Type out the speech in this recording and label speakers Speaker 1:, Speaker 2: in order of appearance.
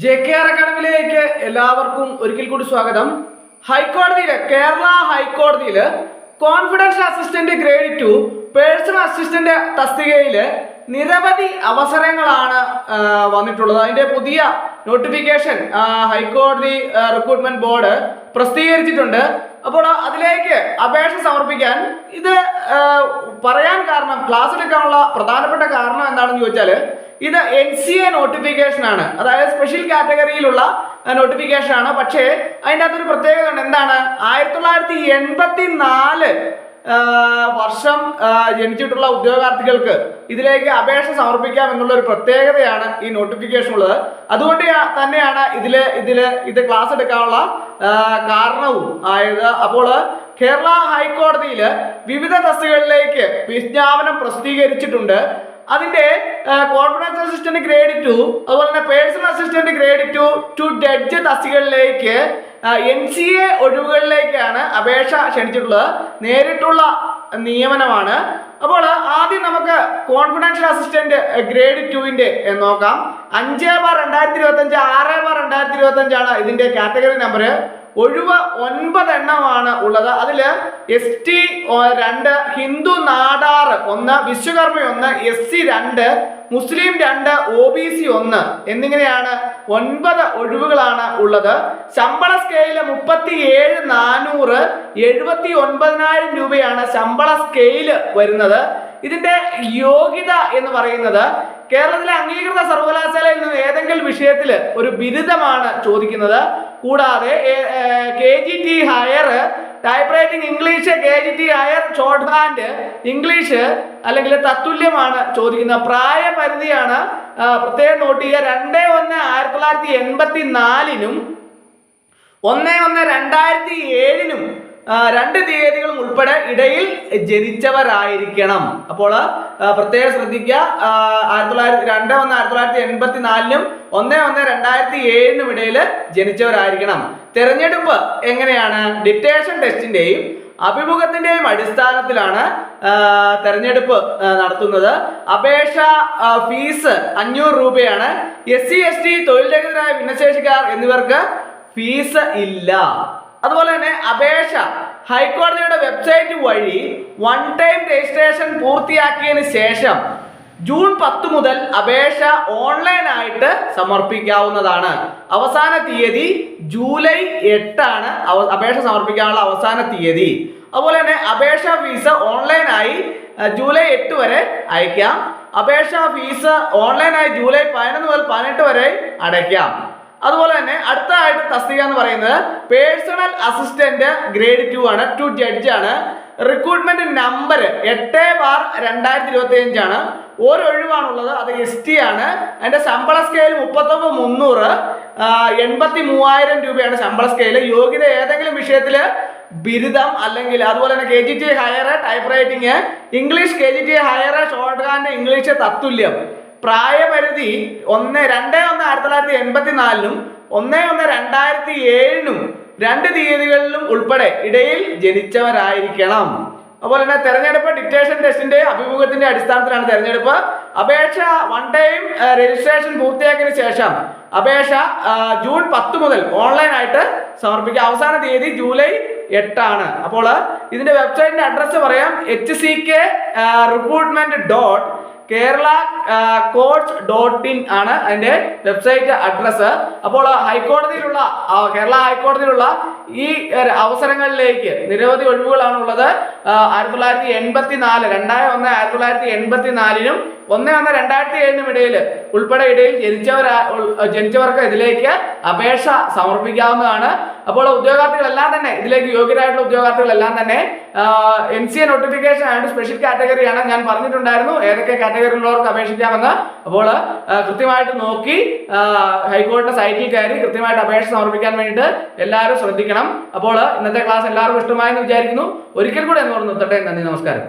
Speaker 1: JKR അക്കാഡമിയിലേക്ക് എല്ലാവർക്കും ഒരിക്കൽ കൂടി സ്വാഗതം. കേരള ഹൈക്കോടതിയിൽ confidential assistant grade 2 personal assistant തസ്തികയിൽ നിരവധി അവസരങ്ങളാണ് വന്നിട്ടുള്ളത്. അതിന്റെ പുതിയ നോട്ടിഫിക്കേഷൻ ഹൈക്കോടതി റിക്രൂട്ട്മെന്റ് ബോർഡ് പ്രസിദ്ധീകരിച്ചിട്ടുണ്ട്. അപ്പോൾ അതിലേക്ക് അപേക്ഷ സമർപ്പിക്കാൻ ഇത് പറയാൻ കാരണം, ക്ലാസ് എടുക്കാനുള്ള പ്രധാനപ്പെട്ട കാരണം എന്താണെന്ന് ചോദിച്ചാൽ, ഇത് NCA നോട്ടിഫിക്കേഷൻ ആണ്, അതായത് സ്പെഷ്യൽ കാറ്റഗറിയിലുള്ള നോട്ടിഫിക്കേഷൻ ആണ്. പക്ഷേ അതിൻ്റെ അകത്തൊരു പ്രത്യേകത ഉണ്ട്. എന്താണ്? 1984 വർഷം ജനിച്ചിട്ടുള്ള ഉദ്യോഗാർത്ഥികൾക്ക് ഇതിലേക്ക് അപേക്ഷ സമർപ്പിക്കാം എന്നുള്ള ഒരു പ്രത്യേകതയാണ് ഈ നോട്ടിഫിക്കേഷൻ ഉള്ളത്. അതുകൊണ്ട് തന്നെയാണ് ഇത് ക്ലാസ് എടുക്കാനുള്ള കാരണവും ആയത്. അപ്പോൾ കേരള ഹൈക്കോടതിയിൽ വിവിധ തസ്തികകളിലേക്ക് വിജ്ഞാപനം പ്രസിദ്ധീകരിച്ചിട്ടുണ്ട്. അതിന്റെ കോൺഫിഡൻഷ്യൽ അസിസ്റ്റന്റ് ഗ്രേഡ് 2, അതുപോലെ തന്നെ personal assistant grade 2 to judge തസ്തികകളിലേക്ക് NCA ഒഴിവുകളിലേക്കാണ് അപേക്ഷ ക്ഷണിച്ചിട്ടുള്ളത്. നേരിട്ടുള്ള നിയമനമാണ്. അപ്പോൾ ആദ്യം നമുക്ക് കോൺഫിഡൻഷ്യൽ അസിസ്റ്റന്റ് ഗ്രേഡ് 2ന്റെ നോക്കാം. 5/2025 6/2025 ആണ് ഇതിന്റെ കാറ്റഗറി നമ്പർ. ഒഴിവ് 9 എണ്ണമാണ് ഉള്ളത്. അതിൽ ST 2, ഹിന്ദു നാടാർ 1, വിശ്വകർമ്മ 1, SC 2, മുസ്ലിം 2, OBC 1 എന്നിങ്ങനെയാണ് 9 ഒഴിവുകളാണ് ഉള്ളത്. ശമ്പള സ്കെയില് 37,400, 79,000 രൂപയാണ് ശമ്പള സ്കെയില് വരുന്നത്. ഇതിന്റെ യോഗ്യത എന്ന് പറയുന്നത് കേരളത്തിലെ അംഗീകൃത സർവകലാശാലയിൽ നിന്ന് ഏതെങ്കിലും വിഷയത്തിൽ ഒരു ബിരുദമാണ് ചോദിക്കുന്നത്. കൂടാതെ KGT higher type writing English, KGT higher shorthand English അല്ലെങ്കിൽ തത്തുല്യമാണ് ചോദിക്കുന്നത്. പ്രായപരിധിയാണ് പ്രത്യേകം നോട്ട് ചെയ്യുക. 2/1/1984 1/1/2007 2 തീയതികളും ഉൾപ്പെടെ ഇടയിൽ ജനിച്ചവരായിരിക്കണം. അപ്പോൾ പ്രത്യേകം ശ്രദ്ധിക്കുക. 2/1/1984 1/1/2007 ഇടയിൽ ജനിച്ചവരായിരിക്കണം. തെരഞ്ഞെടുപ്പ് എങ്ങനെയാണ്? ഡിക്റ്റേഷൻ ടെസ്റ്റിന്റെയും അഭിമുഖത്തിന്റെയും അടിസ്ഥാനത്തിലാണ് തെരഞ്ഞെടുപ്പ് നടത്തുന്നത്. അപേക്ഷ ഫീസ് 500 രൂപയാണ്. SC ST തൊഴിൽരഹിതരായ ഭിന്നശേഷിക്കാർ എന്നിവർക്ക് ഫീസ് ഇല്ല. അതുപോലെ തന്നെ അപേക്ഷ ഹൈക്കോടതിയുടെ വെബ്സൈറ്റ് വഴി 1 ടൈം രജിസ്ട്രേഷൻ പൂർത്തിയാക്കിയതിന് ശേഷം ജൂൺ 10 മുതൽ അപേക്ഷ ഓൺലൈനായിട്ട് സമർപ്പിക്കാവുന്നതാണ്. അവസാന തീയതി ജൂലൈ 8 ആണ് അപേക്ഷ സമർപ്പിക്കാനുള്ള അവസാന തീയതി. അതുപോലെ തന്നെ അപേക്ഷാ ഫീസ് ഓൺലൈനായി ജൂലൈ 8 വരെ അയക്കാം. അപേക്ഷാ ഫീസ് ഓൺലൈനായി ജൂലൈ 11 മുതൽ 18 വരെ അടയ്ക്കാം. അതുപോലെ തന്നെ അടുത്തതായിട്ട് തസ്തിക എന്ന് പറയുന്നത് പേഴ്സണൽ അസിസ്റ്റന്റ് ഗ്രേഡ് 2 ആണ്, ടു ജഡ്ജ് ആണ്. റിക്രൂട്ട്മെന്റ് നമ്പർ 8/2025 ആണ്. ഒഴിവാണുള്ളത്. അത് ST ആണ്. അതിന്റെ ശമ്പള സ്കെയിൽ 39,300, 83,000 രൂപയാണ് ശമ്പള സ്കെയിൽ. യോഗ്യത ഏതെങ്കിലും വിഷയത്തിൽ ബിരുദം അല്ലെങ്കിൽ അതുപോലെ തന്നെ KGT higher type writing English, KGT higher shorthand English തത്തുല്യം. പ്രായപരിധി 2/1/1984 1/1/2007 2 തീയതികളിലും ഉൾപ്പെടെ ഇടയിൽ ജനിച്ചവരായിരിക്കണം. അതുപോലെ തന്നെ തെരഞ്ഞെടുപ്പ് ഡിക്റ്റേഷൻ ടെസ്റ്റിന്റെ അഭിമുഖത്തിന്റെ അടിസ്ഥാനത്തിലാണ് തെരഞ്ഞെടുപ്പ്. അപേക്ഷ 1 ടൈം രജിസ്ട്രേഷൻ പൂർത്തിയാക്കിയതിനു ശേഷം അപേക്ഷ ജൂൺ 10 മുതൽ ഓൺലൈനായിട്ട് സമർപ്പിക്കുക. അവസാന തീയതി ജൂലൈ 8 ആണ്. അപ്പോൾ ഇതിന്റെ വെബ്സൈറ്റിന്റെ അഡ്രസ്സ് പറയാം. HCK recruitment.kerala.courts.in ആണ് അതിന്റെ വെബ്സൈറ്റ് അഡ്രസ്സ്. അപ്പോൾ കേരള ഹൈക്കോടതിയിലുള്ള ഈ അവസരങ്ങളിലേക്ക് നിരവധി ഒഴിവുകളാണ് ഉള്ളത്. 2/1/1984 1/1/2007 ഇടയിൽ ജനിച്ചവർക്ക് ഇതിലേക്ക് അപേക്ഷ സമർപ്പിക്കാവുന്നതാണ്. അപ്പോൾ ഉദ്യോഗാർത്ഥികളെല്ലാം തന്നെ ഇതിലേക്ക് യോഗ്യരായിട്ടുള്ള ഉദ്യോഗാർത്ഥികളെല്ലാം തന്നെ NCA നോട്ടിഫിക്കേഷൻ ആയിട്ട് സ്പെഷ്യൽ കാറ്റഗറിയാണ്. ഞാൻ പറഞ്ഞിട്ടുണ്ടായിരുന്നു ഏതൊക്കെ കാറ്റഗറിയിലുള്ളവർക്ക് അപേക്ഷിക്കാമെന്ന്. അപ്പോൾ കൃത്യമായിട്ട് നോക്കി ഹൈക്കോടതി സൈറ്റിൽ കയറി കൃത്യമായിട്ട് അപേക്ഷ സമർപ്പിക്കാൻ വേണ്ടിയിട്ട് എല്ലാവരും ശ്രദ്ധിക്കണം. അപ്പോൾ ഇന്നത്തെ ക്ലാസ് എല്ലാവർക്കും ഇഷ്ടമായെന്ന് വിചാരിക്കുന്നു. ഒരിക്കൽ കൂടെ എന്ന് പറഞ്ഞു നിർത്തട്ടെ. നന്ദി, നമസ്കാരം.